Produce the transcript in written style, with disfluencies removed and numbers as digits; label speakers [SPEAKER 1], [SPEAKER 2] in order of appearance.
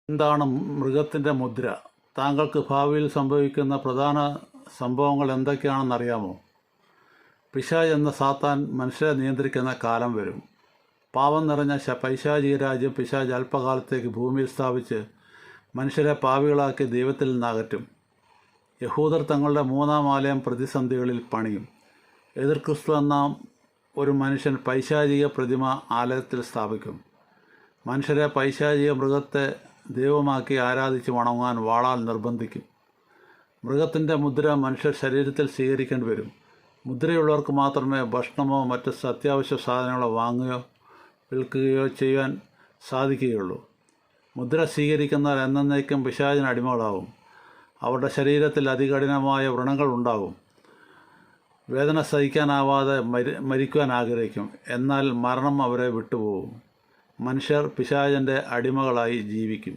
[SPEAKER 1] എന്താണ് മൃഗത്തിൻ്റെ മുദ്ര? താങ്കൾക്ക് ഭാവിയിൽ സംഭവിക്കുന്ന പ്രധാന സംഭവങ്ങൾ എന്തൊക്കെയാണെന്നറിയാമോ? പിശാച് എന്ന സാത്താൻ മനുഷ്യരെ നിയന്ത്രിക്കുന്ന കാലം വരും. പാപം നിറഞ്ഞ പൈശാചിക രാജ്യം പിശാച് അല്പകാലത്തേക്ക് ഭൂമിയിൽ സ്ഥാപിച്ച് മനുഷ്യരെ പാപികളാക്കി ദൈവത്തിൽ നിന്നകറ്റും. യഹൂദർ തങ്ങളുടെ മൂന്നാം ആലയം പ്രതിസന്ധികളിൽ പണിയും. എതിർ ക്രിസ്തു എന്ന ഒരു മനുഷ്യൻ പൈശാചിക പ്രതിമ ആലയത്തിൽ സ്ഥാപിക്കും. മനുഷ്യരെ പൈശാചിക മൃഗത്തെ ദൈവമാക്കി ആരാധിച്ച് വണങ്ങാൻ വാളാൽ നിർബന്ധിക്കും. മൃഗത്തിൻ്റെ മുദ്ര മനുഷ്യർ ശരീരത്തിൽ സ്വീകരിക്കേണ്ടി വരും. മുദ്രയുള്ളവർക്ക് മാത്രമേ ഭക്ഷണമോ മറ്റ് അത്യാവശ്യ സാധനങ്ങളോ വാങ്ങുകയോ വിൽക്കുകയോ ചെയ്യാൻ സാധിക്കുകയുള്ളൂ. മുദ്ര സ്വീകരിക്കുന്നവർ എന്നേക്കും പിശാചിന് അടിമകളാവും. അവരുടെ ശരീരത്തിൽ അതികഠിനമായ വ്രണങ്ങൾ ഉണ്ടാകും. വേദന സഹിക്കാനാവാതെ മരിക്കുവാൻ ആഗ്രഹിക്കും. എന്നാൽ മരണം അവരെ വിട്ടുപോകും. മനുഷ്യർ പിശാചിൻ്റെ അടിമകളായി ജീവിക്കും.